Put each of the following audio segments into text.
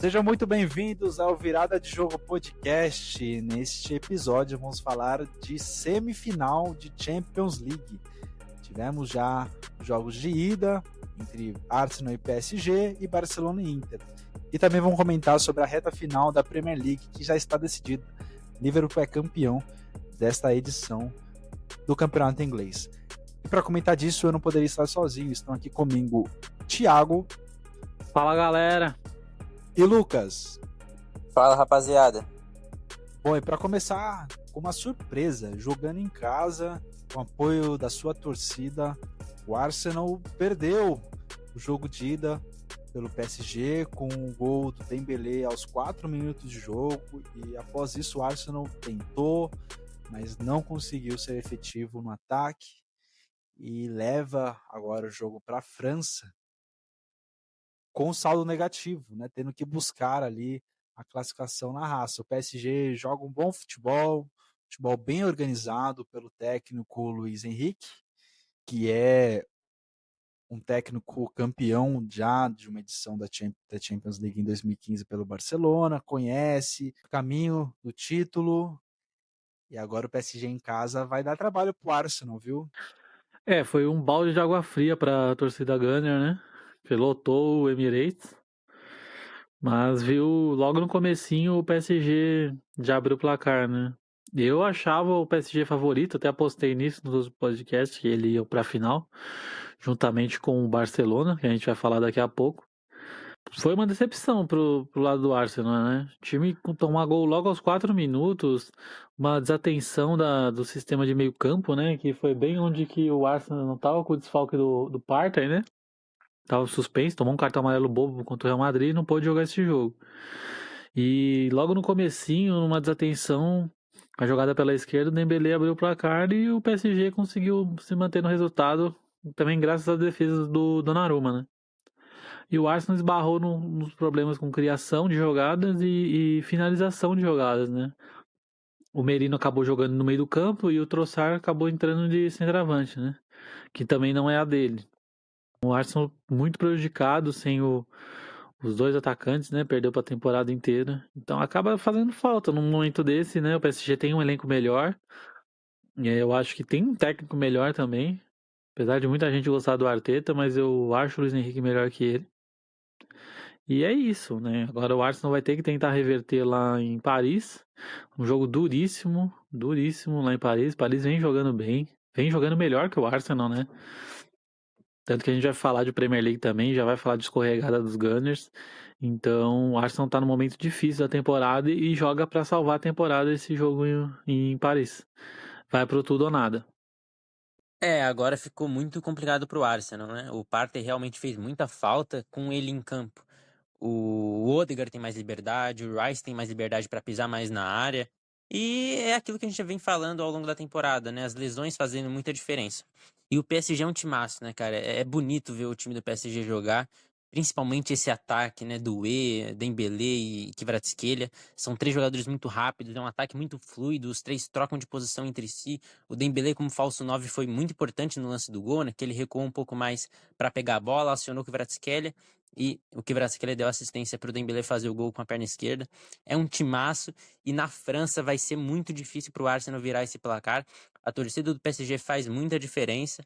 Sejam muito bem-vindos ao Virada de Jogo Podcast. Neste episódio vamos falar de semifinal de Champions League. Tivemos já jogos de ida entre Arsenal e PSG e Barcelona e Inter. E também vamos comentar sobre a reta final da Premier League, que já está decidida. Liverpool é campeão desta edição do campeonato inglês. E para comentar disso eu não poderia estar sozinho. Estão aqui comigo Thiago. Fala, galera. E Lucas. Fala, rapaziada. Bom, e para começar, com uma surpresa, jogando em casa, com o apoio da sua torcida, o Arsenal perdeu o jogo de ida pelo PSG com o gol do Dembélé aos 4 minutos de jogo, e após isso o Arsenal tentou, mas não conseguiu ser efetivo no ataque e leva agora o jogo para a França com saldo negativo, né? Tendo que buscar ali a classificação na raça. O PSG joga um bom futebol bem organizado pelo técnico Luiz Henrique, que é um técnico campeão já de uma edição da Champions League em 2015 pelo Barcelona, conhece o caminho do título, e agora o PSG em casa vai dar trabalho pro Arsenal, viu? Foi um balde de água fria pra torcida Gunner, né? Lotou o Emirates, mas viu logo no comecinho o PSG já abriu o placar, né? Eu achava o PSG favorito, até apostei nisso nos podcasts, que ele ia pra final, juntamente com o Barcelona, que a gente vai falar daqui a pouco. Foi uma decepção pro lado do Arsenal, né? O time tomar gol logo aos 4 minutos, uma desatenção do sistema de meio campo, né? Que foi bem onde que o Arsenal não tava com o desfalque do Partey, né? Tava suspenso, tomou um cartão amarelo bobo contra o Real Madrid e não pôde jogar esse jogo. E logo no comecinho, numa desatenção, a jogada pela esquerda, o Dembélé abriu o placar e o PSG conseguiu se manter no resultado, também graças às defesas do Donnarumma, né? E o Arsenal esbarrou nos problemas com criação de jogadas e finalização de jogadas, né? O Merino acabou jogando no meio do campo e o Trossard acabou entrando de centroavante, né? Que também não é a dele. O Arsenal muito prejudicado sem os dois atacantes, né? Perdeu para a temporada inteira. Então acaba fazendo falta num momento desse, né? O PSG tem um elenco melhor. E eu acho que tem um técnico melhor também. Apesar de muita gente gostar do Arteta, mas eu acho o Luiz Henrique melhor que ele. E é isso, né? Agora o Arsenal vai ter que tentar reverter lá em Paris. Um jogo duríssimo, duríssimo lá em Paris. Paris vem jogando bem, vem jogando melhor que o Arsenal, né? Tanto que a gente vai falar de Premier League também, já vai falar de escorregada dos Gunners. Então o Arsenal tá num momento difícil da temporada e joga para salvar a temporada esse jogo em Paris. Vai pro tudo ou nada. Agora ficou muito complicado pro Arsenal, né? O Partey realmente fez muita falta com ele em campo. O Odegaard tem mais liberdade, o Rice tem mais liberdade para pisar mais na área. E é aquilo que a gente já vem falando ao longo da temporada, né? As lesões fazendo muita diferença. E o PSG é um timaço, né, cara? É bonito ver o time do PSG jogar. Principalmente esse ataque, né? Doué, Dembélé e Kvaratskhelia. São três jogadores muito rápidos, é um ataque muito fluido. Os três trocam de posição entre si. O Dembélé como falso 9 foi muito importante no lance do gol, né? Que ele recuou um pouco mais para pegar a bola, acionou o Kvaratskhelia. E o Kvaratskhelia deu assistência para o Dembélé fazer o gol com a perna esquerda. É um timaço e na França vai ser muito difícil para o Arsenal virar esse placar. A torcida do PSG faz muita diferença,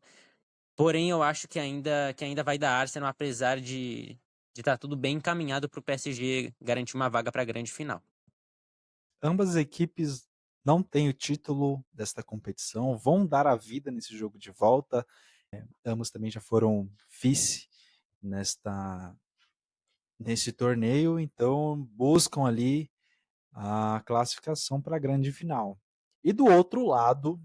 porém eu acho que ainda vai dar Arsenal, apesar de estar tudo bem encaminhado para o PSG garantir uma vaga para a grande final. Ambas as equipes não têm o título desta competição, vão dar a vida nesse jogo de volta. Ambos também já foram vice nesse torneio, então buscam ali a classificação para a grande final. E do outro lado,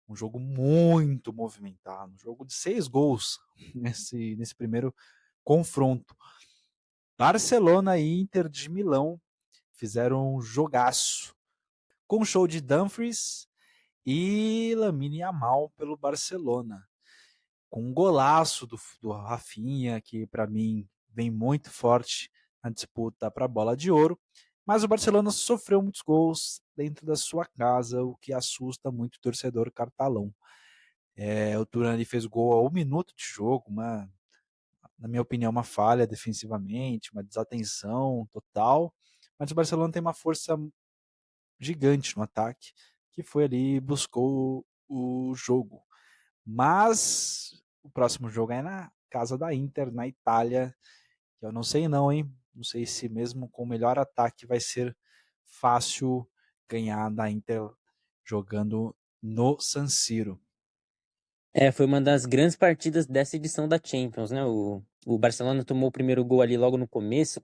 um jogo muito movimentado, um jogo de 6 gols nesse primeiro confronto. Barcelona e Inter de Milão fizeram um jogaço, com um show de Dumfries e Lamine Yamal pelo Barcelona, com um golaço do Rafinha, que para mim vem muito forte na disputa para a bola de ouro, mas o Barcelona sofreu muitos gols dentro da sua casa, o que assusta muito o torcedor catalão. O Turani fez gol a 1 minuto de jogo, na minha opinião, uma falha defensivamente, uma desatenção total, mas o Barcelona tem uma força gigante no ataque, que foi ali e buscou o jogo. Mas o próximo jogo é na casa da Inter, na Itália, que eu não sei não, hein? Não sei se mesmo com o melhor ataque vai ser fácil ganhar da Inter jogando no San Siro. Foi uma das grandes partidas dessa edição da Champions, né? O Barcelona tomou o primeiro gol ali logo no começo,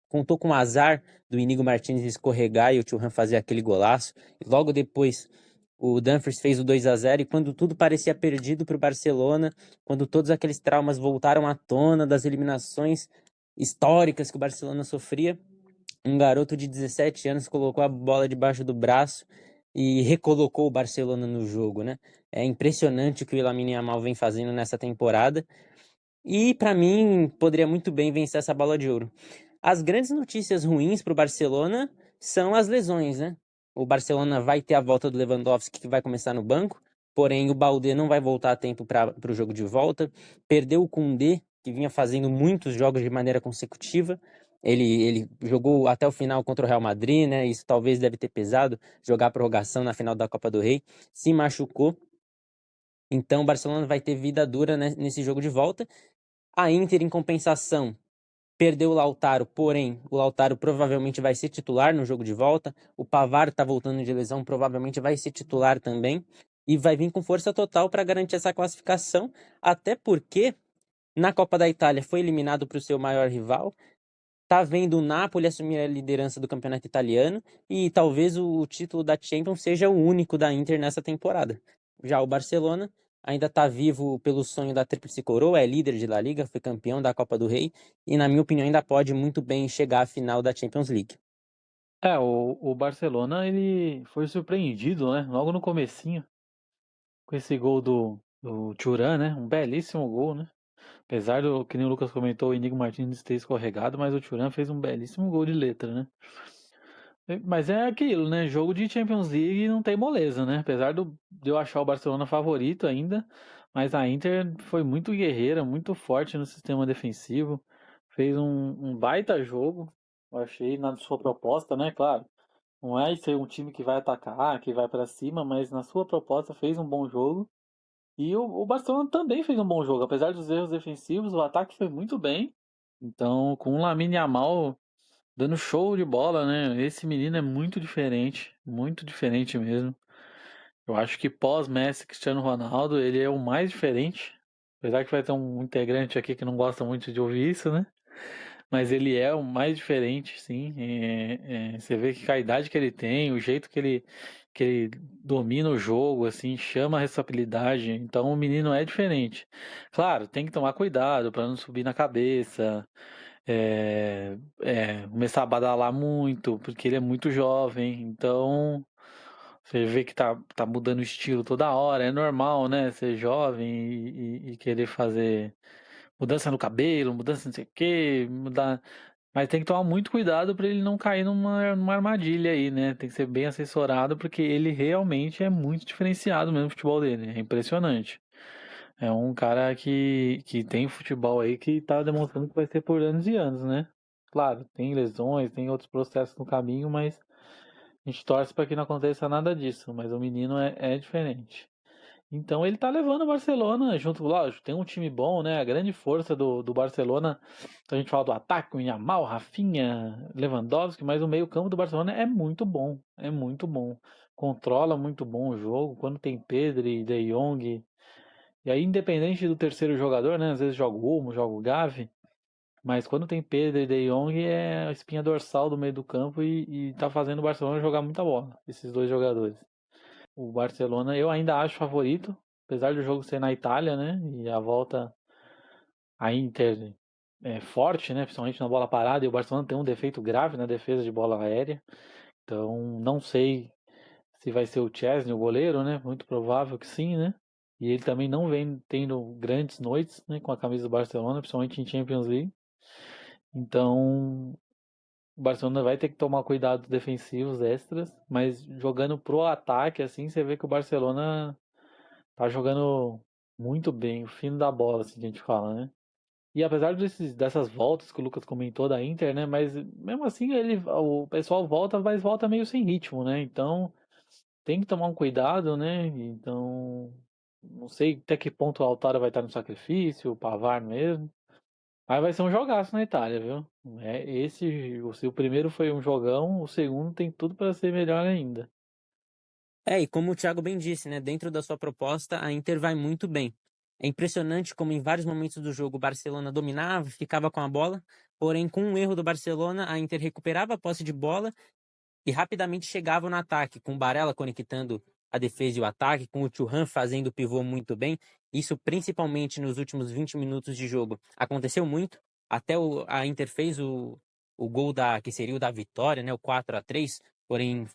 contou com o azar do Íñigo Martínez escorregar e o Thuram fazer aquele golaço. E logo depois o Dumfries fez o 2-0 e quando tudo parecia perdido para o Barcelona, quando todos aqueles traumas voltaram à tona das eliminações históricas que o Barcelona sofria, um garoto de 17 anos colocou a bola debaixo do braço e recolocou o Barcelona no jogo, né? É impressionante o que o Lamine Yamal vem fazendo nessa temporada. E, para mim, poderia muito bem vencer essa bola de ouro. As grandes notícias ruins para o Barcelona são as lesões, né? O Barcelona vai ter a volta do Lewandowski, que vai começar no banco, porém o Baldé não vai voltar a tempo para o jogo de volta. Perdeu o Koundé, que vinha fazendo muitos jogos de maneira consecutiva. Ele jogou até o final contra o Real Madrid, né? Isso talvez deve ter pesado, jogar a prorrogação na final da Copa do Rei. Se machucou. Então o Barcelona vai ter vida dura, né, nesse jogo de volta. A Inter, em compensação, perdeu o Lautaro, porém, o Lautaro provavelmente vai ser titular no jogo de volta. O Pavard está voltando de lesão, provavelmente vai ser titular também. E vai vir com força total para garantir essa classificação, até porque na Copa da Itália foi eliminado para o seu maior rival. Tá vendo o Napoli assumir a liderança do campeonato italiano e talvez o título da Champions seja o único da Inter nessa temporada. Já o Barcelona ainda está vivo pelo sonho da Tríplice Coroa, é líder de La Liga, foi campeão da Copa do Rei e, na minha opinião, ainda pode muito bem chegar à final da Champions League. O Barcelona, ele foi surpreendido, né? Logo no comecinho, com esse gol do Thuram, né? Um belíssimo gol, né? Apesar do, que nem o Lucas comentou, o Íñigo Martínez ter escorregado, mas o Thuram fez um belíssimo gol de letra, né? Mas é aquilo, né? Jogo de Champions League não tem moleza, né? Apesar de eu achar o Barcelona favorito ainda, mas a Inter foi muito guerreira, muito forte no sistema defensivo, fez um baita jogo, eu achei, na sua proposta, né? Claro, não é ser um time que vai atacar, que vai pra cima, mas na sua proposta fez um bom jogo. E o Barcelona também fez um bom jogo, apesar dos erros defensivos, o ataque foi muito bem. Então, com o Lamine Yamal dando show de bola, né? Esse menino é muito diferente mesmo. Eu acho que pós-Messi, Cristiano Ronaldo, ele é o mais diferente. Apesar que vai ter um integrante aqui que não gosta muito de ouvir isso, né? Mas ele é o mais diferente, sim. Você vê que com a idade que ele tem, o jeito que ele domina o jogo, assim, chama a responsabilidade. Então o menino é diferente. Claro, tem que tomar cuidado para não subir na cabeça, começar a badalar muito, porque ele é muito jovem. Então você vê que tá mudando o estilo toda hora. É normal, né? Ser jovem e querer fazer mudança no cabelo, mudança não sei o que, mudar. Mas tem que tomar muito cuidado para ele não cair numa armadilha aí, né? Tem que ser bem assessorado, porque ele realmente é muito diferenciado mesmo o futebol dele. É impressionante. É um cara que tem futebol aí que tá demonstrando que vai ser por anos e anos, né? Claro, tem lesões, tem outros processos no caminho, mas a gente torce para que não aconteça nada disso. Mas o menino é diferente. Então ele tá levando o Barcelona junto, lógico, tem um time bom, né? A grande força do Barcelona, a gente fala do ataque, o Yamal, Rafinha, Lewandowski, mas o meio-campo do Barcelona é muito bom, é muito bom. Controla muito bom o jogo, quando tem Pedri, De Jong. E aí, independente do terceiro jogador, né? Às vezes joga o Olmo, joga o Gavi, mas quando tem Pedri e De Jong é a espinha dorsal do meio do campo e tá fazendo o Barcelona jogar muita bola, esses dois jogadores. O Barcelona eu ainda acho favorito, apesar do jogo ser na Itália, né? E a volta a Inter é forte, né? Principalmente na bola parada. E o Barcelona tem um defeito grave na defesa de bola aérea. Então não sei se vai ser o Chesney, o goleiro, né? Muito provável que sim, né? E ele também não vem tendo grandes noites, né? Com a camisa do Barcelona, principalmente em Champions League. Então o Barcelona vai ter que tomar cuidados defensivos extras, mas jogando pro ataque, assim, você vê que o Barcelona tá jogando muito bem, o fino da bola, assim, que a gente fala, né? E apesar dessas voltas que o Lucas comentou da Inter, né? Mas mesmo assim o pessoal volta, mas volta meio sem ritmo, né? Então tem que tomar um cuidado, né? Então não sei até que ponto o Lautaro vai estar no sacrifício, o Pavard mesmo. Mas vai ser um jogaço na Itália, viu? Se o primeiro foi um jogão, o segundo tem tudo para ser melhor ainda. E como o Thiago bem disse, né, dentro da sua proposta, a Inter vai muito bem. É impressionante como em vários momentos do jogo o Barcelona dominava, ficava com a bola, porém com um erro do Barcelona, a Inter recuperava a posse de bola e rapidamente chegava no ataque, com o Barella conectando a defesa e o ataque, com o Thuram fazendo o pivô muito bem. Isso principalmente nos últimos 20 minutos de jogo. Aconteceu muito, até a Inter fez o gol que seria o da vitória, né, o 4-3, porém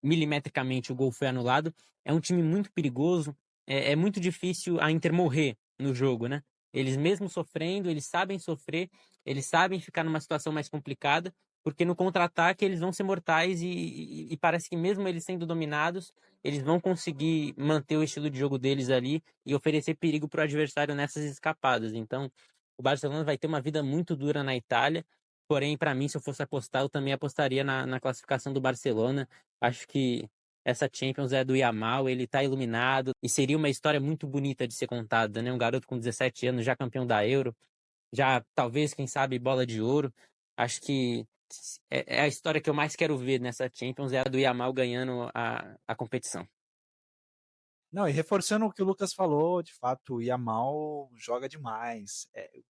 milimetricamente o gol foi anulado. É um time muito perigoso, é muito difícil a Inter morrer no jogo, né? Eles mesmo sofrendo, eles sabem sofrer, eles sabem ficar numa situação mais complicada, porque no contra-ataque eles vão ser mortais e parece que mesmo eles sendo dominados, eles vão conseguir manter o estilo de jogo deles ali e oferecer perigo para o adversário nessas escapadas. Então, o Barcelona vai ter uma vida muito dura na Itália, porém, para mim, se eu fosse apostar, eu também apostaria na classificação do Barcelona. Acho que essa Champions é do Yamal, ele tá iluminado e seria uma história muito bonita de ser contada, né? Um garoto com 17 anos, já campeão da Euro, já talvez, quem sabe, bola de ouro. Acho que é a história que eu mais quero ver nessa Champions, é a do Yamal ganhando a competição. Não, e reforçando o que o Lucas falou, de fato, o Yamal joga demais.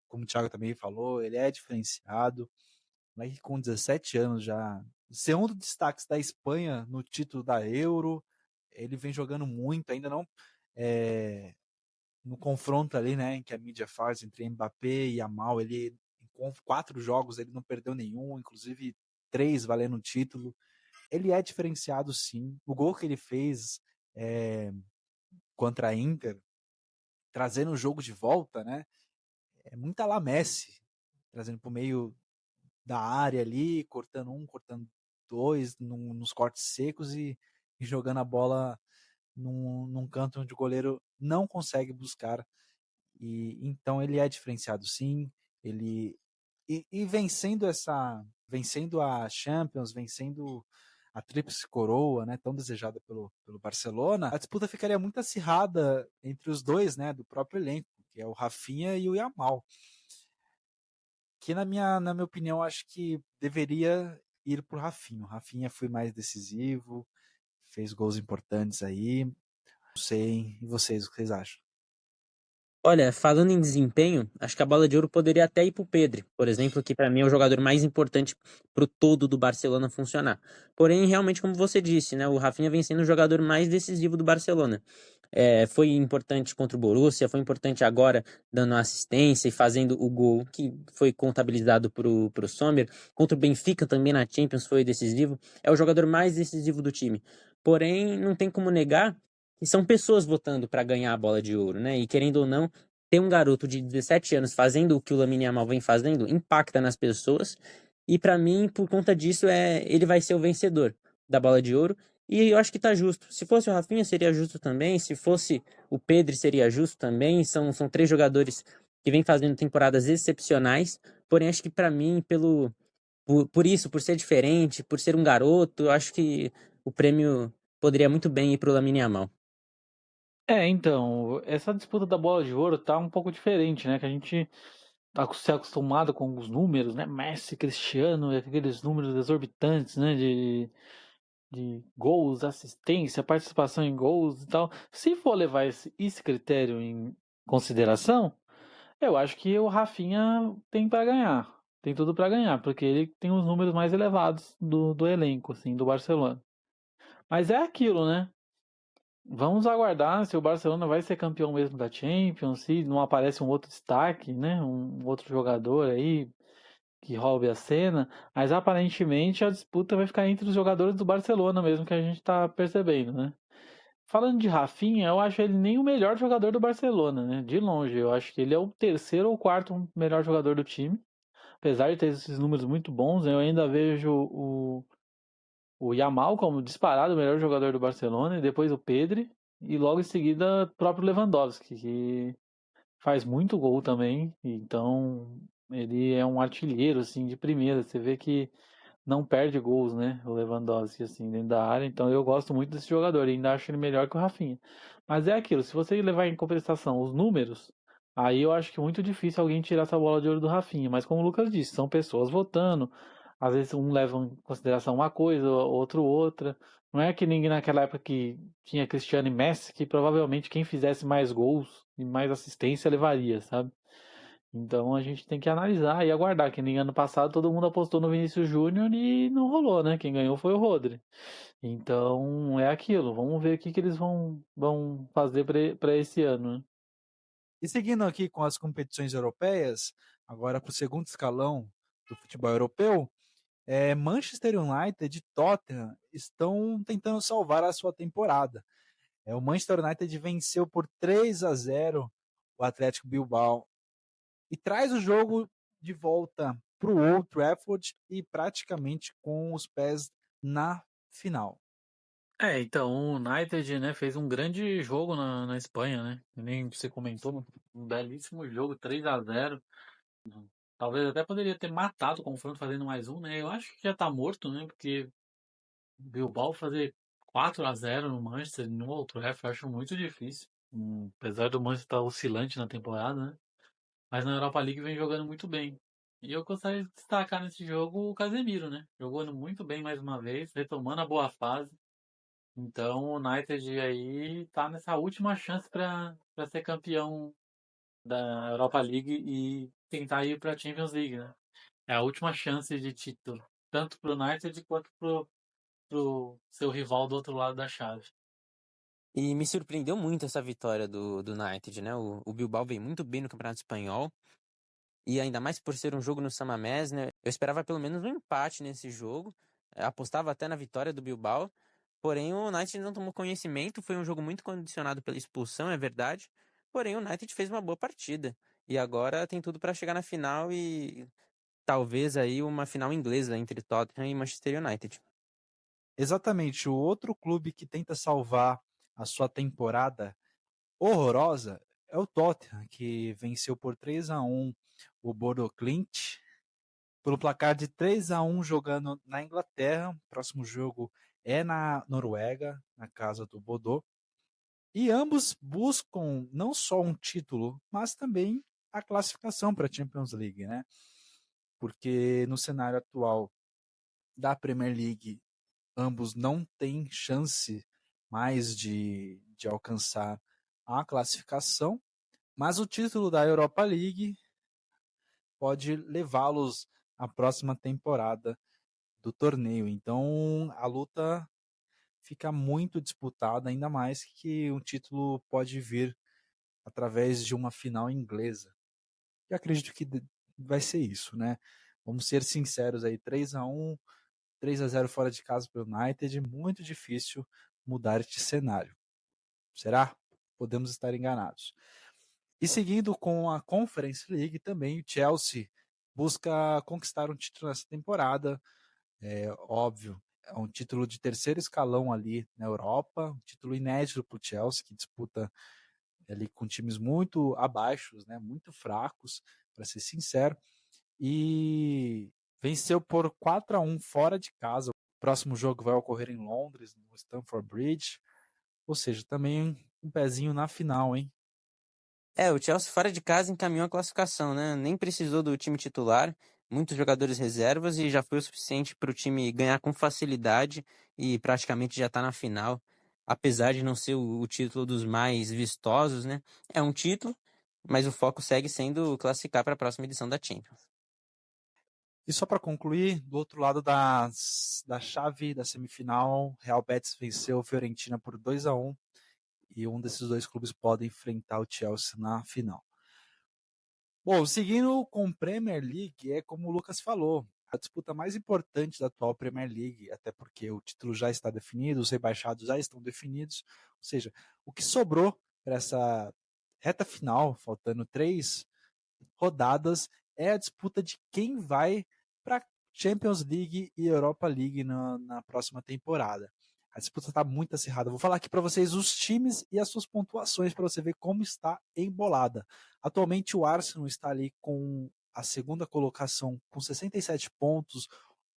Como o Thiago também falou, ele é diferenciado. Moleque com 17 anos já. Ser um dos destaques da Espanha no título da Euro. Ele vem jogando muito, ainda não é, no confronto ali, né, em que a mídia faz entre Mbappé e Yamal. Ele, em 4 jogos, ele não perdeu nenhum, inclusive 3 valendo o título. Ele é diferenciado, sim. O gol que ele fez contra a Inter, trazendo o jogo de volta, né? É muito a la Messi, trazendo para o meio da área ali, cortando um, cortando dois, nos cortes secos e jogando a bola num canto onde o goleiro não consegue buscar. E então ele é diferenciado, sim. Ele e vencendo a Champions, vencendo a tríplice coroa, né, tão desejada pelo Barcelona, a disputa ficaria muito acirrada entre os dois, né, do próprio elenco, que é o Rafinha e o Yamal, que na minha opinião acho que deveria ir pro Rafinha. O Rafinha foi mais decisivo, fez gols importantes aí. Não sei, e vocês, o que vocês acham? Olha, falando em desempenho, acho que a bola de ouro poderia até ir pro Pedri, por exemplo, que para mim é o jogador mais importante pro todo do Barcelona funcionar. Porém, realmente, como você disse, né, o Rafinha vem sendo o jogador mais decisivo do Barcelona. Foi importante contra o Borussia, foi importante agora dando assistência e fazendo o gol que foi contabilizado pro Sommer. Contra o Benfica também na Champions foi decisivo. É o jogador mais decisivo do time. Porém, não tem como negar que são pessoas votando para ganhar a bola de ouro, né? E querendo ou não, ter um garoto de 17 anos fazendo o que o Lamine Yamal vem fazendo impacta nas pessoas. E para mim, por conta disso, ele vai ser o vencedor da bola de ouro. E eu acho que tá justo. Se fosse o Rafinha, seria justo também. Se fosse o Pedri, seria justo também. São 3 jogadores que vêm fazendo temporadas excepcionais. Porém, acho que para mim, por isso, por ser diferente, por ser um garoto, eu acho que o prêmio poderia muito bem ir pro Lamine Yamal. Então, essa disputa da bola de ouro tá um pouco diferente, né? Que a gente tá se acostumado com os números, né? Messi, Cristiano, aqueles números exorbitantes, né? De gols, assistência, participação em gols e tal. Se for levar esse critério em consideração, eu acho que o Rafinha tem para ganhar. Tem tudo para ganhar, porque ele tem os números mais elevados do elenco, assim, do Barcelona. Mas é aquilo, né? Vamos aguardar se o Barcelona vai ser campeão mesmo da Champions, se não aparece um outro destaque, né? Um outro jogador aí que roube a cena. Mas aparentemente a disputa vai ficar entre os jogadores do Barcelona mesmo, que a gente tá percebendo, né? Falando de Rafinha, eu acho ele nem o melhor jogador do Barcelona, né? De longe, eu acho que ele é o terceiro ou quarto melhor jogador do time. Apesar de ter esses números muito bons, eu ainda vejo o Yamal como disparado o melhor jogador do Barcelona, e depois o Pedri, e logo em seguida o próprio Lewandowski, que faz muito gol também, então ele é um artilheiro, assim, de primeira. Você vê que não perde gols, né? O Lewandowski, assim, dentro da área. Então eu gosto muito desse jogador e ainda acho ele melhor que o Rafinha. Mas é aquilo, se você levar em compensação os números, aí eu acho que é muito difícil alguém tirar essa bola de ouro do Rafinha. Mas como o Lucas disse, são pessoas votando. Às vezes um leva em consideração uma coisa, outro outra. Não é que ninguém naquela época que tinha Cristiano e Messi, que provavelmente quem fizesse mais gols e mais assistência levaria, sabe? Então a gente tem que analisar e aguardar, que nem ano passado todo mundo apostou no Vinícius Júnior e não rolou, né? Quem ganhou foi o Rodri. Então é aquilo, vamos ver o que eles vão fazer para esse ano, né? E seguindo aqui com as competições europeias, agora para o segundo escalão do futebol europeu, Manchester United e Tottenham estão tentando salvar a sua temporada. O Manchester United venceu por 3-0 o Atlético Bilbao e traz o jogo de volta para o Old Trafford e praticamente com os pés na final. Então o United, né, fez um grande jogo na Espanha, né? Nem você comentou, um belíssimo jogo, 3-0. Talvez até poderia ter matado o confronto fazendo mais um, né? Eu acho que já tá morto, né? Porque Bilbao fazer 4-0 no Manchester, no Old Trafford, eu acho muito difícil. Apesar do Manchester estar oscilante na temporada, né? Mas na Europa League vem jogando muito bem. E eu gostaria de destacar nesse jogo o Casemiro, né? Jogando muito bem mais uma vez, retomando a boa fase. Então o United aí tá nessa última chance para ser campeão da Europa League e tentar ir para a Champions League, né? É a última chance de título, tanto pro United quanto pro seu rival do outro lado da chave. E me surpreendeu muito essa vitória do United, né? O Bilbao veio muito bem no Campeonato Espanhol. E ainda mais por ser um jogo no San Mamés, né? Eu esperava pelo menos um empate nesse jogo. Apostava até na vitória do Bilbao. Porém, o United não tomou conhecimento. Foi um jogo muito condicionado pela expulsão, é verdade. Porém, o United fez uma boa partida. E agora tem tudo para chegar na final e talvez aí uma final inglesa entre Tottenham e Manchester United. Exatamente, o outro clube que tenta salvar a sua temporada horrorosa é o Tottenham, que venceu por 3-1 o Bodo Clint, pelo placar de 3-1 jogando na Inglaterra. O próximo jogo é na Noruega, na casa do Bodø. E ambos buscam não só um título, mas também a classificação para a Champions League, né? Porque no cenário atual da Premier League, ambos não têm chance mais de alcançar a classificação, mas o título da Europa League pode levá-los à próxima temporada do torneio. Então a luta fica muito disputada, ainda mais que um título pode vir através de uma final inglesa. E acredito que vai ser isso, né? Vamos ser sinceros aí, 3-1, 3-0 fora de casa para o United, muito difícil mudar este cenário. Será? Podemos estar enganados. E seguindo com a Conference League, também o Chelsea busca conquistar um título nessa temporada. É óbvio, é um título de terceiro escalão ali na Europa, um título inédito para o Chelsea, que disputa ali com times muito abaixo, né, muito fracos, para ser sincero, e venceu por 4-1 fora de casa. O próximo jogo vai ocorrer em Londres, no Stamford Bridge, ou seja, também um pezinho na final, hein? O Chelsea fora de casa encaminhou a classificação, né? Nem precisou do time titular, muitos jogadores reservas e já foi o suficiente para o time ganhar com facilidade e praticamente já está na final, apesar de não ser o título dos mais vistosos, né? É um título, mas o foco segue sendo classificar para a próxima edição da Champions. E só para concluir, do outro lado da chave da semifinal, Real Betis venceu o Fiorentina por 2-1 e um desses dois clubes pode enfrentar o Chelsea na final. Bom, seguindo com Premier League, é como o Lucas falou, a disputa mais importante da atual Premier League, até porque o título já está definido, os rebaixados já estão definidos, ou seja, o que sobrou para essa reta final, faltando 3 rodadas, é a disputa de quem vai para Champions League e Europa League na próxima temporada. A disputa está muito acirrada. Vou falar aqui para vocês os times e as suas pontuações para você ver como está embolada. Atualmente o Arsenal está ali com a segunda colocação com 67 pontos,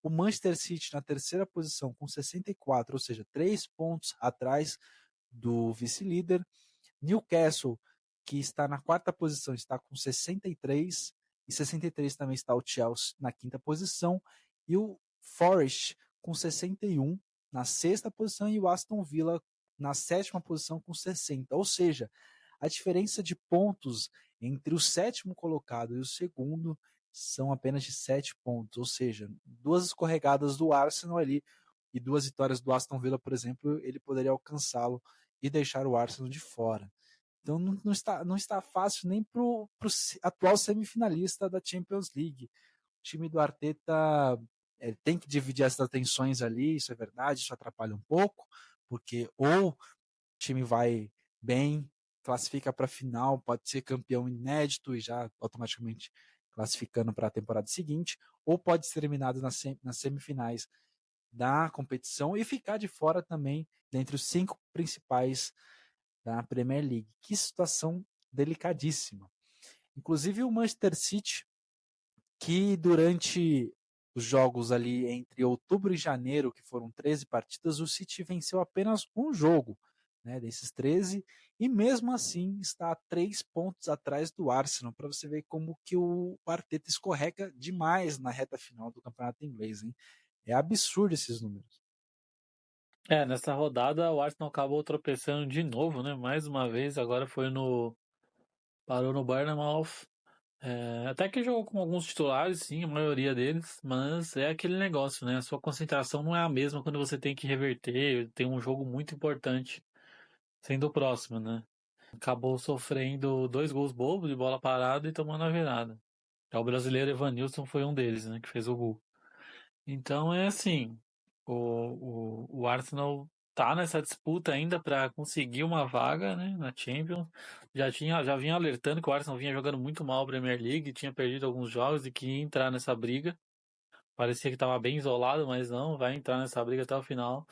o Manchester City na terceira posição com 64, ou seja, 3 pontos atrás do vice-líder. Newcastle, que está na quarta posição, está com 63, e 63 também está o Chelsea na quinta posição, e o Forest com 61 na sexta posição e o Aston Villa na sétima posição com 60. Ou seja, a diferença de pontos entre o sétimo colocado e o segundo são apenas de 7 pontos. Ou seja, 2 escorregadas do Arsenal ali e 2 vitórias do Aston Villa, por exemplo, ele poderia alcançá-lo e deixar o Arsenal de fora. Então não está fácil nem para o atual semifinalista da Champions League. O time do Arteta tem que dividir essas atenções ali, isso é verdade, isso atrapalha um pouco, porque ou o time vai bem, classifica para a final, pode ser campeão inédito e já automaticamente classificando para a temporada seguinte, ou pode ser eliminado nas semifinais da competição e ficar de fora também dentre os 5 principais da Premier League. Que situação delicadíssima. Inclusive o Manchester City, que durante os jogos ali entre outubro e janeiro, que foram 13 partidas, o City venceu apenas um jogo, né, desses 13, e mesmo assim está a 3 pontos atrás do Arsenal, para você ver como que o Arteta escorrega demais na reta final do campeonato inglês, hein? É absurdo esses números. Nessa rodada o Arsenal acabou tropeçando de novo, né? Mais uma vez, agora parou no Bournemouth. Até que jogou com alguns titulares, sim, a maioria deles, mas é aquele negócio, né? A sua concentração não é a mesma quando você tem que reverter, tem um jogo muito importante sendo o próximo, né? Acabou sofrendo 2 gols bobos de bola parada e tomando a virada. O brasileiro Evanilson foi um deles, né? Que fez o gol. Então é assim, o Arsenal tá nessa disputa ainda para conseguir uma vaga, né, na Champions. Já vinha alertando que o Arsenal vinha jogando muito mal a Premier League, tinha perdido alguns jogos e que ia entrar nessa briga. Parecia que estava bem isolado, mas não, vai entrar nessa briga até o final.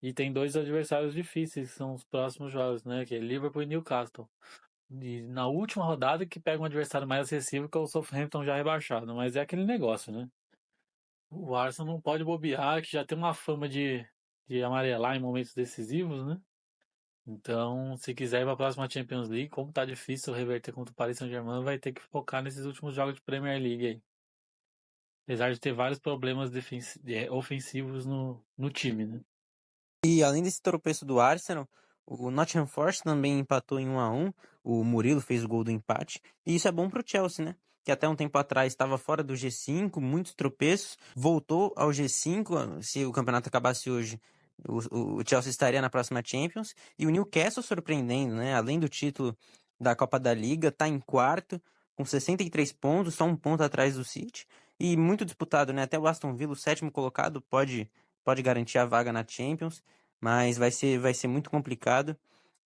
E tem 2 adversários difíceis, que são os próximos jogos, né, que é Liverpool e Newcastle. E na última rodada que pega um adversário mais acessível, que é o Southampton já rebaixado, mas é aquele negócio, né? O Arsenal não pode bobear, que já tem uma fama de amarelar em momentos decisivos, né? Então, se quiser ir para a próxima Champions League, como tá difícil reverter contra o Paris Saint-Germain, vai ter que focar nesses últimos jogos de Premier League aí. Apesar de ter vários problemas ofensivos no time, né? E além desse tropeço do Arsenal, o Nottingham Forest também empatou em 1-1. O Murilo fez o gol do empate. E isso é bom pro Chelsea, né? Que até um tempo atrás estava fora do G5, muitos tropeços, voltou ao G5. Se o campeonato acabasse hoje, o Chelsea estaria na próxima Champions. E o Newcastle surpreendendo, né? Além do título da Copa da Liga, está em quarto, com 63 pontos, só um ponto atrás do City. E muito disputado, né? Até o Aston Villa, o sétimo colocado, pode garantir a vaga na Champions, mas vai ser muito complicado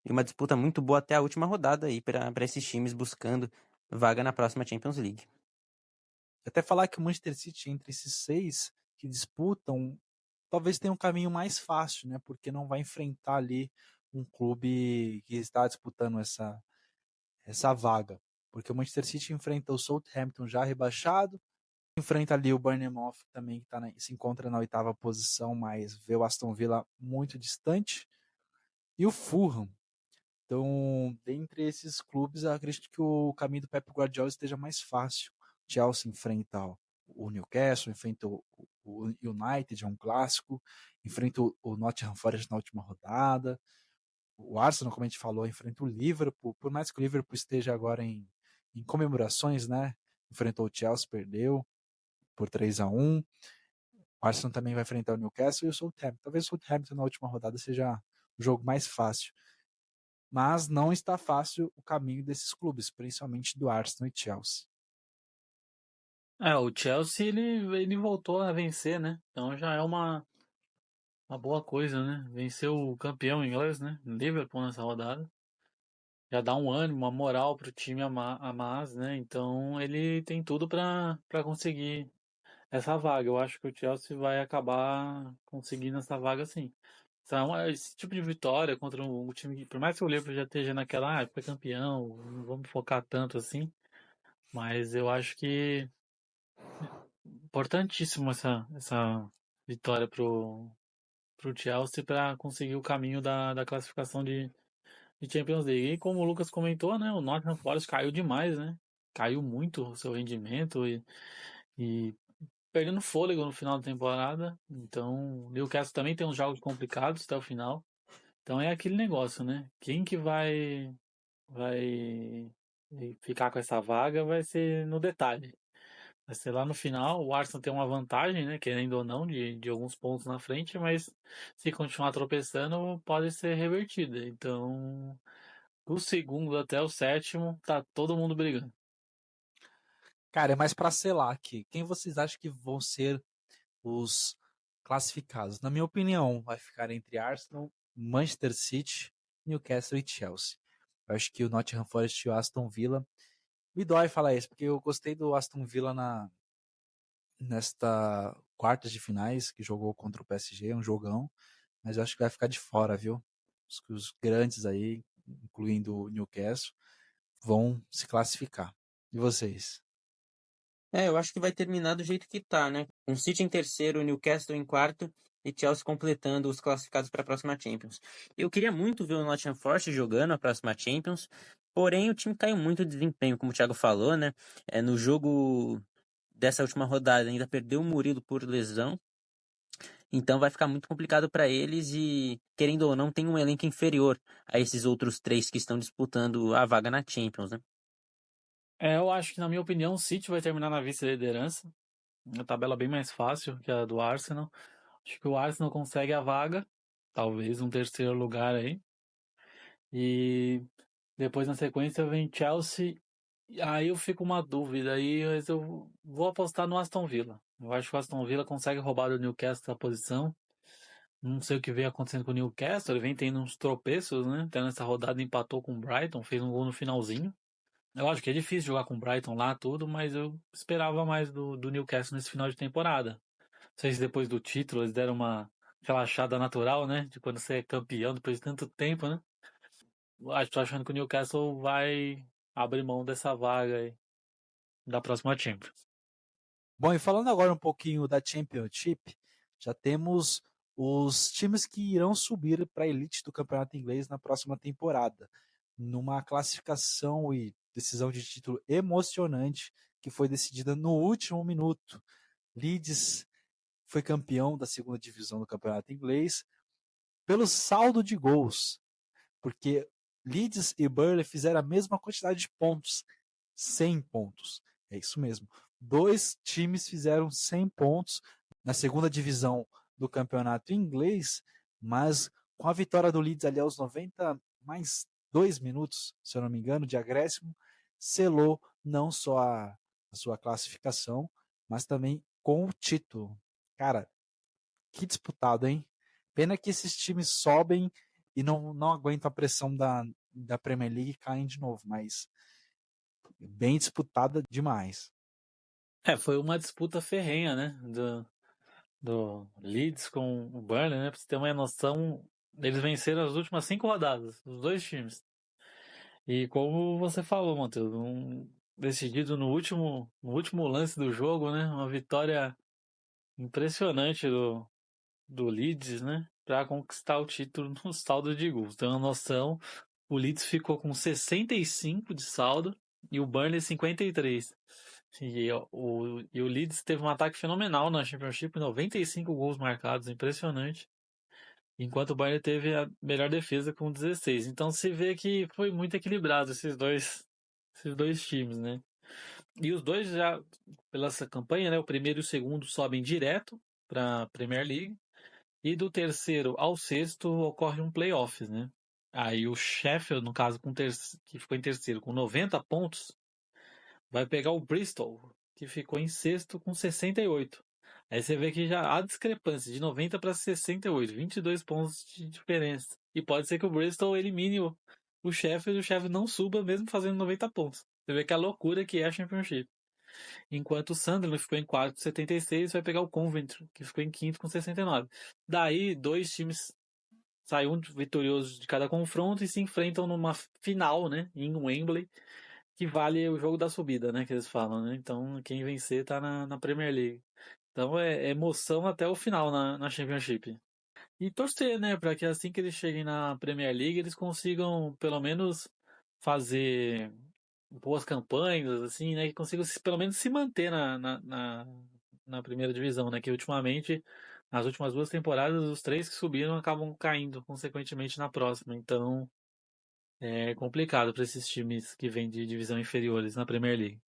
e uma disputa muito boa até a última rodada aí para esses times buscando vaga na próxima Champions League. Até falar que o Manchester City, entre esses 6 que disputam, talvez tenha um caminho mais fácil, né? Porque não vai enfrentar ali um clube que está disputando essa vaga. Porque o Manchester City enfrenta o Southampton já rebaixado, enfrenta ali o Bournemouth também, que se encontra na 8ª posição, mas vê o Aston Villa muito distante, e o Fulham. Então, dentre esses clubes, eu acredito que o caminho do Pep Guardiola esteja mais fácil. O Chelsea enfrenta o Newcastle, enfrenta o United, é um clássico, enfrenta o Nottingham Forest na última rodada. O Arsenal, como a gente falou, enfrenta o Liverpool, por mais que o Liverpool esteja agora em comemorações, né? Enfrentou o Chelsea, perdeu por 3-1. O Arsenal também vai enfrentar o Newcastle e o Southampton. Talvez o Southampton na última rodada seja o jogo mais fácil. Mas não está fácil o caminho desses clubes, principalmente do Arsenal e Chelsea. O Chelsea ele voltou a vencer, né? Então já é uma boa coisa, né? Venceu o campeão inglês, né? Liverpool nessa rodada. Já dá um ânimo, uma moral pro time a né? Então ele tem tudo para conseguir essa vaga. Eu acho que o Chelsea vai acabar conseguindo essa vaga sim. Esse tipo de vitória contra um time que, por mais que o Liverpool já esteja naquela, foi campeão, não vamos focar tanto assim, mas eu acho que importantíssimo essa vitória pro Chelsea para conseguir o caminho da classificação de Champions League. E como o Lucas comentou, né, o Nottingham Forest caiu demais, né? Caiu muito o seu rendimento e perdendo fôlego no final da temporada. Então, o Newcastle também tem uns jogos complicados até o final. Então é aquele negócio, né? Quem que vai ficar com essa vaga vai ser no detalhe. Vai ser lá no final. O Arsenal tem uma vantagem, né? Querendo ou não, de alguns pontos na frente, mas se continuar tropeçando, pode ser revertida. Então, do segundo até o sétimo, tá todo mundo brigando. Cara, é mais para selar aqui. Quem vocês acham que vão ser os classificados? Na minha opinião, vai ficar entre Arsenal, Manchester City, Newcastle e Chelsea. Eu acho que o Nottingham Forest e o Aston Villa. Me dói falar isso, porque eu gostei do Aston Villa nesta quartas de finais, que jogou contra o PSG, um jogão, mas eu acho que vai ficar de fora, viu? Os grandes aí, incluindo o Newcastle, vão se classificar. E vocês? Eu acho que vai terminar do jeito que tá, né? Com City em terceiro, Newcastle em quarto e Chelsea completando os classificados para a próxima Champions. Eu queria muito ver o Nottingham Forest jogando a próxima Champions, porém o time caiu muito de desempenho, como o Thiago falou, né? No jogo dessa última rodada ainda perdeu o Murilo por lesão, então vai ficar muito complicado para eles e, querendo ou não, tem um elenco inferior a esses outros três que estão disputando a vaga na Champions, né? Eu acho que, na minha opinião, o City vai terminar na vice-liderança. Uma tabela bem mais fácil que a do Arsenal. Acho que o Arsenal consegue a vaga, talvez um terceiro lugar aí. E depois na sequência vem Chelsea. E aí eu fico uma dúvida aí, mas eu vou apostar no Aston Villa. Eu acho que o Aston Villa consegue roubar do Newcastle a posição. Não sei o que vem acontecendo com o Newcastle, ele vem tendo uns tropeços, né? Até nessa rodada empatou com o Brighton, fez um gol no finalzinho. Eu acho que é difícil jogar com o Brighton lá, tudo, mas eu esperava mais do Newcastle nesse final de temporada. Não sei se depois do título eles deram uma relaxada natural, né? De quando você é campeão depois de tanto tempo, né? Tô achando que o Newcastle vai abrir mão dessa vaga aí da próxima Champions. Bom, e falando agora um pouquinho da Championship, já temos os times que irão subir para a elite do campeonato inglês na próxima temporada, numa classificação e decisão de título emocionante que foi decidida no último minuto. Leeds foi campeão da segunda divisão do campeonato inglês pelo saldo de gols, porque Leeds e Burnley fizeram a mesma quantidade de pontos, 100 pontos. É isso mesmo. Dois times fizeram 100 pontos na segunda divisão do campeonato inglês, mas com a vitória do Leeds ali aos 90 mais 2 minutos, se eu não me engano, de acréscimo, selou não só a sua classificação, mas também com o título. Cara, que disputado, hein? Pena que esses times sobem e não aguentam a pressão da Premier League e caem de novo, mas bem disputada demais. Foi uma disputa ferrenha, né? Do Leeds com o Burnley, né? Pra você ter uma noção, eles venceram as últimas 5 rodadas, os dois times. E como você falou, Matheus, decidido no último lance do jogo, né? Uma vitória impressionante do Leeds, né? Para conquistar o título no saldo de gols. Tem uma noção, o Leeds ficou com 65 de saldo e o Burnley 53. E o Leeds teve um ataque fenomenal na Championship, 95 gols marcados, impressionante. Enquanto o Bayern teve a melhor defesa com 16. Então se vê que foi muito equilibrado esses dois times, né? E os dois já, pela essa campanha, né? O primeiro e o segundo sobem direto para a Premier League. E do terceiro ao sexto ocorre um playoffs, né? Aí o Sheffield, no caso, que ficou em terceiro com 90 pontos, vai pegar o Bristol, que ficou em sexto com 68. Aí você vê que já há discrepância de 90 para 68, 22 pontos de diferença. E pode ser que o Bristol elimine o Sheffield e o Sheffield não suba mesmo fazendo 90 pontos. Você vê que a loucura que é a Championship. Enquanto o Sunderland ficou em quarto com 76, vai pegar o Coventry, que ficou em quinto com 69. Daí, dois times sai um vitorioso de cada confronto e se enfrentam numa final, né, em Wembley, que vale o jogo da subida, né, que eles falam, né? Então quem vencer tá na Premier League. Então é emoção até o final na Championship. E torcer, né, para que assim que eles cheguem na Premier League, eles consigam pelo menos fazer boas campanhas, assim, né, que consigam pelo menos se manter na primeira divisão, né, que ultimamente, nas últimas 2 temporadas, os 3 que subiram acabam caindo, consequentemente, na próxima. Então, é complicado para esses times que vêm de divisão inferiores na Premier League.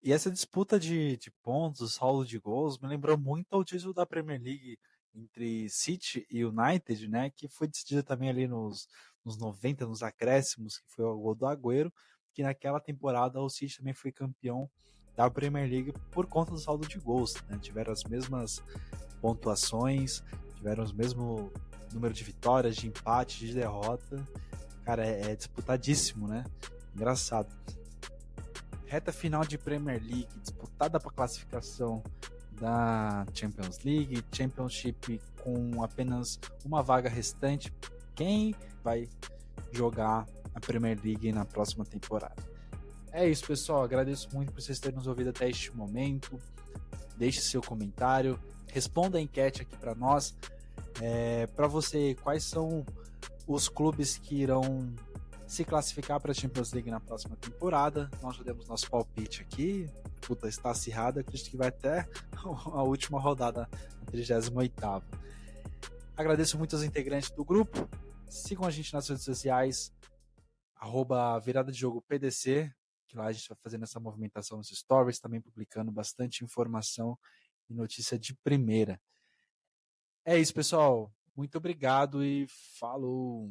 E essa disputa de pontos, saldo de gols, me lembrou muito ao título da Premier League entre City e United, né? Que foi decidida também ali nos 90, nos acréscimos, que foi o gol do Agüero, que naquela temporada o City também foi campeão da Premier League por conta do saldo de gols, né? Tiveram as mesmas pontuações, tiveram os mesmo número de vitórias, de empate, de derrota. Cara, é disputadíssimo, né? Engraçado. Reta final de Premier League, disputada para classificação da Champions League, Championship com apenas uma vaga restante. Quem vai jogar a Premier League na próxima temporada? É isso, pessoal. Agradeço muito por vocês terem nos ouvido até este momento. Deixe seu comentário, responda a enquete aqui para nós. Para você, quais são os clubes que irão se classificar para a Champions League na próxima temporada? Nós já demos nosso palpite aqui. Puta, está acirrada. Acredito que vai até a última rodada, a 38ª. Agradeço muito aos integrantes do grupo. Sigam a gente nas redes sociais, @virada de jogo PDC, que lá a gente vai fazendo essa movimentação nos stories, também publicando bastante informação e notícia de primeira. É isso, pessoal. Muito obrigado e falou!